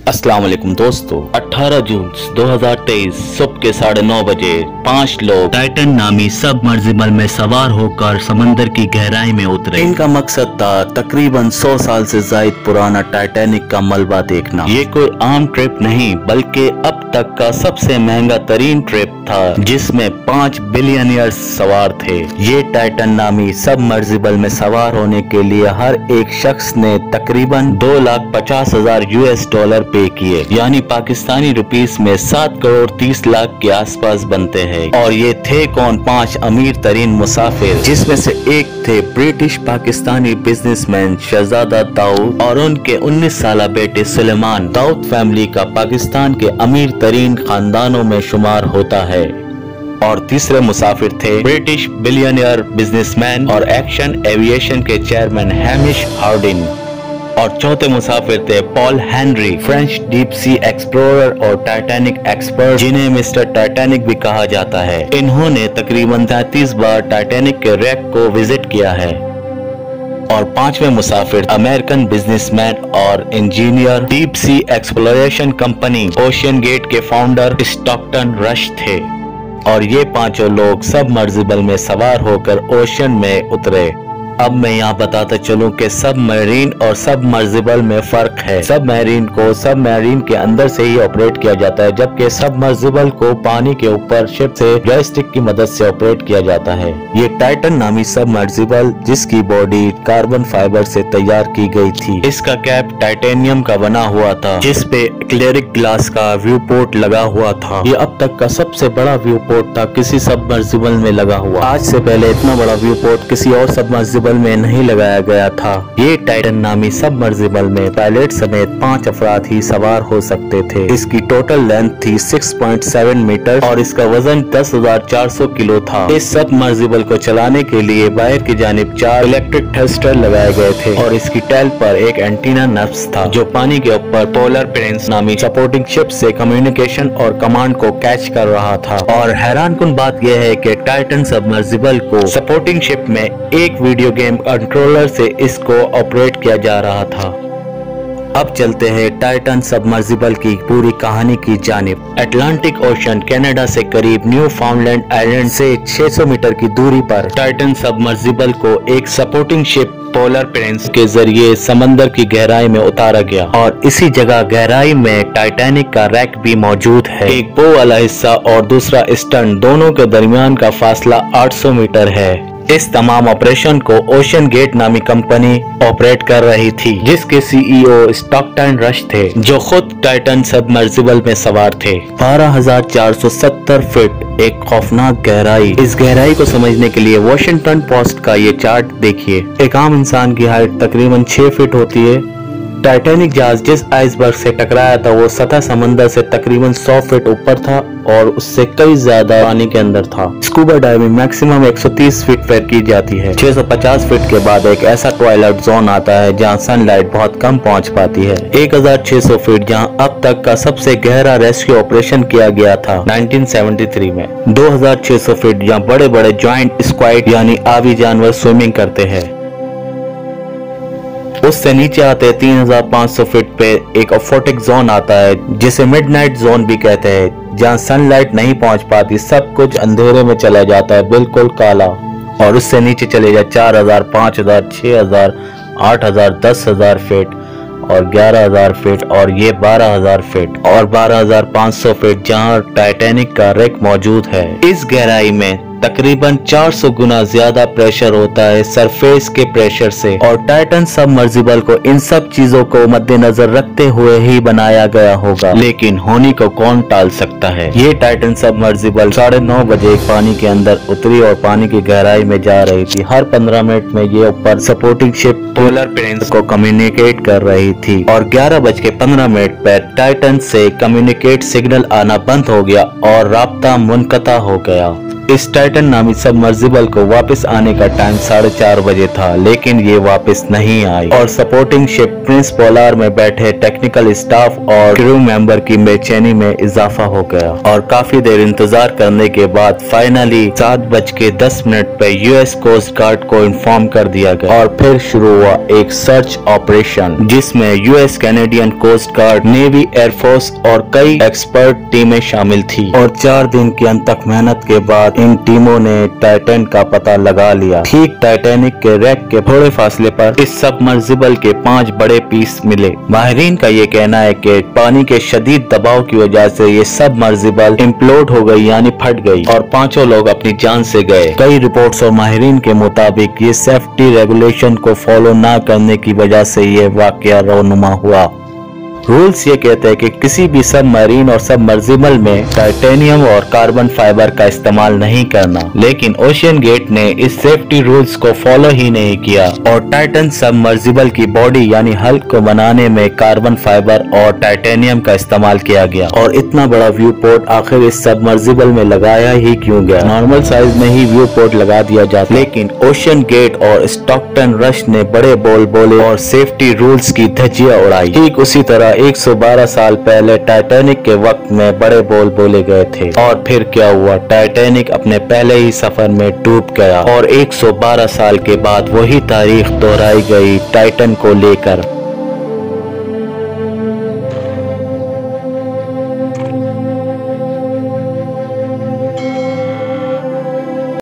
अस्सलाम वालेकुम दोस्तों, 18 जून 2023 सुबह के 9:30 बजे 5 लोग टाइटन नामी सबमर्सिबल में सवार होकर समंदर की गहराई में उतरे। इनका मकसद था तकरीबन 100 साल से ज्यादा पुराना टाइटैनिक का मलबा देखना। ये कोई आम ट्रिप नहीं बल्कि अब तक का सबसे महंगा तरीन ट्रिप था, जिसमें 5 बिलियनियर्स सवार थे। ये टाइटन नामी सबमर्सिबल में सवार होने के लिए हर एक शख्स ने तकरीबन $2,50,000 US पे किए, यानी पाकिस्तानी रुपीस में 7 करोड़ 30 लाख के आसपास बनते हैं। और ये थे कौन? 5 अमीर तरीन मुसाफिर, जिसमें से एक थे ब्रिटिश पाकिस्तानी बिजनेसमैन शहजादा दाऊद और उनके 19 साल बेटे सुलेमान। दाऊद फैमिली का पाकिस्तान के अमीर तरीन खानदानों में शुमार होता है। और तीसरे मुसाफिर थे ब्रिटिश बिलियनियर बिजनेसमैन और एक्शन एविएशन के चेयरमैन हैमिश हार्डिन। और चौथे मुसाफिर थे Paul Henri, French deep sea explorer और टाइटैनिक एक्सपर्ट, जिन्हें मिस्टर टाइटैनिक भी कहा जाता है। इन्होंने तकरीबन 33 बार टाइटैनिक के रैक को विजिट किया है। और पांचवें मुसाफिर अमेरिकन बिजनेसमैन और engineer, deep sea exploration company OceanGate के फाउंडर स्टॉकटन रश थे। और ये पांचों लोग सबमर्सिबल में सवार होकर ओशियन में उतरे। अब मैं यहाँ बताता चलूं कि सबमरीन और सबमर्सिबल में फर्क है। सबमरीन को सबमरीन के अंदर से ही ऑपरेट किया जाता है, जबकि सबमर्सिबल को पानी के ऊपर शिप से जॉयस्टिक की मदद से ऑपरेट किया जाता है। ये टाइटन नामी सबमर्सिबल, जिसकी बॉडी कार्बन फाइबर से तैयार की गई थी, इसका कैप टाइटेनियम का बना हुआ था, जिसपे क्लेरिक ग्लास का व्यू पोर्ट लगा हुआ था। ये अब तक का सबसे बड़ा व्यू पोर्ट था किसी सबमर्सिबल में लगा हुआ। आज से पहले इतना बड़ा व्यू पोर्ट किसी और सबमर्सिबल में नहीं लगाया गया था। ये टाइटन नामी सबमर्सिबल में पायलट समेत 5 अफराद ही सवार हो सकते थे। इसकी टोटल लेंथ थी 6.7 मीटर और इसका वजन 10,400 किलो था। इस सबमर्सिबल को चलाने के लिए बाहर की जानिब 4 इलेक्ट्रिक थ्रस्टर लगाए गए थे और इसकी टेल पर एक एंटीना नर्व्स था, जो पानी के ऊपर पोलर प्रिंस नामी सपोर्टिंग शिप से कम्युनिकेशन और कमांड को कैच कर रहा था। और हैरानकुन बात यह है कि टाइटन सबमर्सिबल को सपोर्टिंग शिप में एक वीडियो गेम कंट्रोलर से इसको ऑपरेट किया जा रहा था। अब चलते हैं टाइटन सबमर्सिबल की पूरी कहानी की जानिब। अटलांटिक ओशन कनाडा से करीब न्यू फाउंडलैंड आइलैंड से 600 मीटर की दूरी पर टाइटन सबमर्सिबल को एक सपोर्टिंग शिप पोलर प्रिंस के जरिए समंदर की गहराई में उतारा गया। और इसी जगह गहराई में टाइटैनिक का रैक भी मौजूद है। एक बो वाला हिस्सा और दूसरा स्टर्न, दोनों के दरमियान का फासला 800 मीटर है। इस तमाम ऑपरेशन को ओशियन गेट नामी कंपनी ऑपरेट कर रही थी, जिसके सीईओ स्टॉकटन रश थे, जो खुद टाइटन सबमर्सिबल में सवार थे। 12,470 फीट, एक खौफनाक गहराई। इस गहराई को समझने के लिए वॉशिंगटन पोस्ट का ये चार्ट देखिए। एक आम इंसान की हाइट तकरीबन 6 फीट होती है। टाइटैनिक जहाज जिस आइसबर्ग से टकराया था वो सतह समंदर से तकरीबन 100 फीट ऊपर था और उससे कई ज्यादा पानी के अंदर था। स्कूबा डाइविंग मैक्सिमम 130 फीट पर की जाती है। 650 फीट के बाद एक ऐसा ट्वाइलाइट जोन आता है जहां सनलाइट बहुत कम पहुंच पाती है। 1600 फीट, जहां अब तक का सबसे गहरा रेस्क्यू ऑपरेशन किया गया था 1973 में। 2600 फीट, जहां बड़े बड़े ज्वाइंट स्क्वाड यानी आवी जानवर स्विमिंग करते हैं। उससे नीचे आते 3500 फीट पे एक अफोटिक जोन आता है, जिसे मिडनाइट जोन भी कहते हैं, जहां सनलाइट नहीं पहुंच पाती, सब कुछ अंधेरे में चला जाता है, बिल्कुल काला। और उससे नीचे चले जाए 4000, 5000, 6000, 8000, 10,000 फीट और 11,000 फीट और ये 12,000 फीट और 12,500 फीट, जहां टाइटैनिक का रैक मौजूद है। इस गहराई में तकरीबन 400 गुना ज्यादा प्रेशर होता है सरफेस के प्रेशर से। और टाइटन सबमर्सिबल को इन सब चीजों को मद्देनजर रखते हुए ही बनाया गया होगा, लेकिन होनी को कौन टाल सकता है। ये टाइटन सबमर्सिबल 9:30 बजे पानी के अंदर उतरी और पानी की गहराई में जा रही थी। हर 15 मिनट में ये ऊपर सपोर्टिंग शिप पोलर प्रिंस को कम्युनिकेट कर रही थी और 11:15 पर टाइटन से कम्युनिकेट सिग्नल आना बंद हो गया और राब्ता मुनक़ता हो गया। इस टाइटन नामी सबमर्सिबल को वापस आने का टाइम 4:30 बजे था, लेकिन ये वापस नहीं आई और सपोर्टिंग शिप प्रिंस पोलार में बैठे टेक्निकल स्टाफ और क्रू मेंबर की बेचैनी में इजाफा हो गया और काफी देर इंतजार करने के बाद फाइनली 7:10 पे यूएस कोस्ट गार्ड को इन्फॉर्म कर दिया गया और फिर शुरू हुआ एक सर्च ऑपरेशन जिसमें US Canadian coast guard, navy, air force और कई एक्सपर्ट टीमें शामिल थी और 4 दिन की अनथक मेहनत के बाद इन टीमों ने टाइटन का पता लगा लिया। ठीक टाइटैनिक के रैक के थोड़े फासले पर इस सबमर्सिबल के 5 बड़े पीस मिले। माहिरीन का ये कहना है कि पानी के शदीद दबाव की वजह से ये सबमर्सिबल इम्प्लोड हो गई यानी फट गई और 5 लोग अपनी जान से गए। कई रिपोर्ट्स और माहिरीन के मुताबिक ये सेफ्टी रेगुलेशन को फॉलो न करने की वजह से ये वाकया रौनुमा हुआ। रूल्स ये कहते हैं कि किसी भी सबमरीन और सबमर्सिबल में टाइटेनियम और कार्बन फाइबर का इस्तेमाल नहीं करना, लेकिन ओशियन गेट ने इस सेफ्टी रूल्स को फॉलो ही नहीं किया और टाइटन सबमर्सिबल की बॉडी यानी हल को बनाने में कार्बन फाइबर और टाइटेनियम का इस्तेमाल किया गया। और इतना बड़ा व्यू पोर्ट आखिर इस सबमर्सिबल में लगाया ही क्यों गया? नॉर्मल साइज में ही व्यू पोर्ट लगा दिया जाता, लेकिन ओशियन गेट और स्टॉकटन रश ने बड़े बोल बोले और सेफ्टी रूल्स की धज्जियां उड़ाई। ठीक उसी तरह 112 साल पहले टाइटैनिक के वक्त में बड़े बोल बोले गए थे और फिर क्या हुआ? टाइटैनिक अपने पहले ही सफर में डूब गया और 112 साल के बाद वही तारीख दोहराई गई टाइटन को लेकर।